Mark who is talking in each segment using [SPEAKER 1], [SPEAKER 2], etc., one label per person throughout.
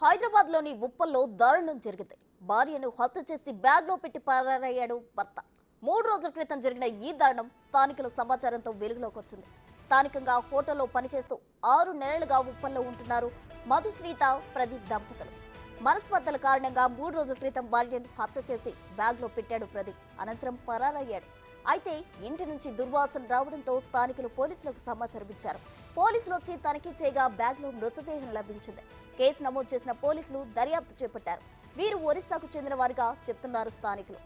[SPEAKER 1] హైదరాబాద్ లోని ఉప్పల్లో దారుణం జరిగింది. భార్యను హత్య చేసి బ్యాగ్ లో పెట్టి పరారయ్యాడు భర్త. 3 రోజుల క్రితం జరిగిన ఈ దారుణం స్థానికుల సమాచారంతో వెలుగులోకి వచ్చింది. స్థానికంగా హోటల్లో పనిచేస్తూ 6 నెలలుగా ఉప్పల్లో ఉంటున్నారు మధుశ్రీత ప్రదీప్ దంపతులు. మనస్పర్ధల కారణంగా 3 రోజుల క్రితం భార్యను హత్య చేసి బ్యాగ్ లో పెట్టాడు ప్రదీప్. అనంతరం పరారయ్యాడు. అయితే ఇంటి నుంచి దుర్వాసన రావడంతో స్థానికులు పోలీసులకు సమాచారం ఇచ్చారు. పోలీసులు వచ్చి తనిఖీ చేయగా బ్యాగ్ లో మృతదేహం లభించింది. కేసు నమోదు చేసిన పోలీసులు దర్యాప్తు చేపట్టారు. వీరు ఒరిస్సాకు చెందిన వారిగా చెప్తున్నారు స్థానికులు.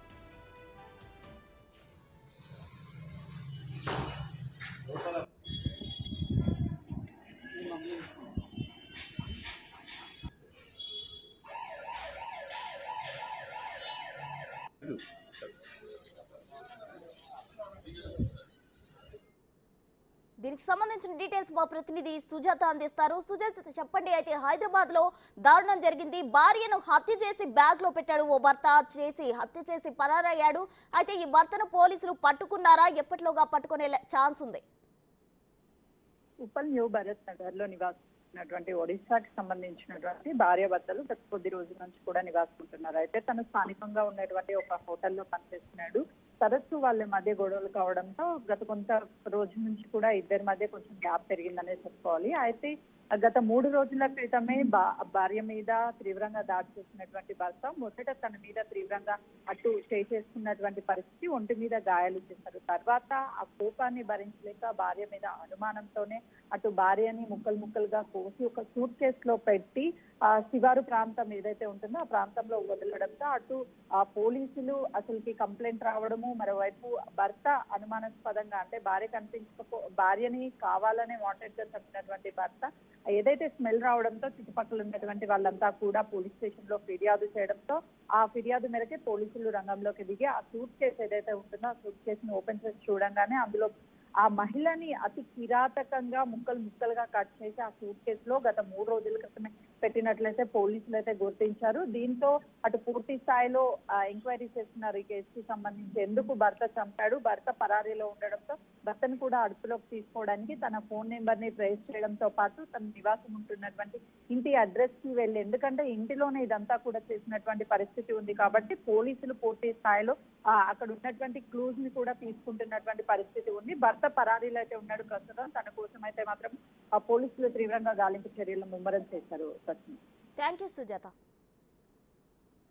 [SPEAKER 1] దీనికి సంబంధించిన డీటెయిల్స్ మా ప్రతినిధి సుజాత అందిస్తారు. సుజాత చెప్పండి, అయితే హైదరాబాద్ లో దారుణం జరిగింది. భార్యను హత్య చేసి బ్యాగ్ లో పెట్టాడు ఓ భర్త, హత్య చేసి పరారయ్యాడు. అయితే ఈ భర్తను పోలీసులు పట్టుకున్నారా? ఎప్పటిలోగా పట్టుకునే ఛాన్స్ ఉంది?
[SPEAKER 2] ఉప్పల్ న్యూ భరత్ నగర్ లో నివాసిస్తున్నటువంటి ఒడిశాకి సంబంధించినటువంటి భార్యాభర్తలు గత కొద్ది రోజుల నుంచి కూడా నివాసిస్తున్నారు. అయితే తను స్థానికంగా ఉన్నటువంటి ఒక హోటల్లో పనిచేస్తున్నాడు. తరచూ వాళ్ళ మధ్య గొడవలు కావడంతో గత కొంత రోజుల నుంచి కూడా ఇద్దరి మధ్య కొంచెం గ్యాప్ పెరిగిందనే చెప్పుకోవాలి. అయితే గత 3 రోజుల క్రితమే భార్య మీద తీవ్రంగా దాడి చేసినటువంటి భర్త మొదట తన మీద తీవ్రంగా అటు చేసుకున్నటువంటి పరిస్థితి, ఒంటి మీద గాయాలు చేశారు. తర్వాత ఆ కోపాన్ని భరించలేక భార్య మీద అనుమానంతోనే అటు భార్యని ముక్కలు ముక్కలుగా కోసి ఒక సూట్ కేసులో పెట్టి శివారు ప్రాంతం ఏదైతే ఉంటుందో ఆ ప్రాంతంలో వదలడంతో అటు పోలీసులు అసలుకి కంప్లైంట్ రావడము, మరోవైపు భర్త అనుమానాస్పదంగా అంటే భార్యని కావాలనే వాంటెడ్ గా చంపినటువంటి భర్త ఏదైతే స్మెల్ రావడంతో చుట్టుపక్కల ఉన్నటువంటి వాళ్ళంతా కూడా పోలీస్ స్టేషన్ లో ఫిర్యాదు చేయడంతో ఆ ఫిర్యాదు మేరకే పోలీసులు రంగంలోకి దిగి ఆ సూట్ కేసు ఏదైతే ఉంటుందో ఆ సూట్ కేసుని ఓపెన్ చేసి చూడంగానే అందులో ఆ మహిళని అతి కిరాతకంగా ముక్కలు ముక్కలుగా కట్ చేసి ఆ సూట్ కేసులో గత 3 రోజుల క్రితమే పెట్టినట్లయితే పోలీసులు అయితే గుర్తించారు. దీంతో అటు పూర్తి స్థాయిలో ఎంక్వైరీ చేస్తున్నారు ఈ కేసుకి సంబంధించి. ఎందుకు భర్త చంపాడు, భర్త పరారీలో ఉండడంతో భర్తను కూడా అదుపులోకి తీసుకోవడానికి తన ఫోన్ నెంబర్ ని ట్రేస్ చేయడంతో పాటు తన నివాసం ఉంటున్నటువంటి ఇంటి అడ్రస్ కి వెళ్ళి, ఎందుకంటే ఇంటిలోనే ఇదంతా కూడా చేసినటువంటి పరిస్థితి ఉంది కాబట్టి పోలీసులు పూర్తి స్థాయిలో అక్కడ ఉన్నటువంటి క్లూజ్ ని కూడా తీసుకుంటున్నటువంటి పరిస్థితి ఉంది. భర్త పరారీలో అయితే ఉన్నాడు ప్రస్తుతం. తన కోసం అయితే మాత్రం పోలీసులు తీవ్రంగా గాలింపు చర్యలను ముమ్మరం చేశారు.
[SPEAKER 1] Thank you Sujatha.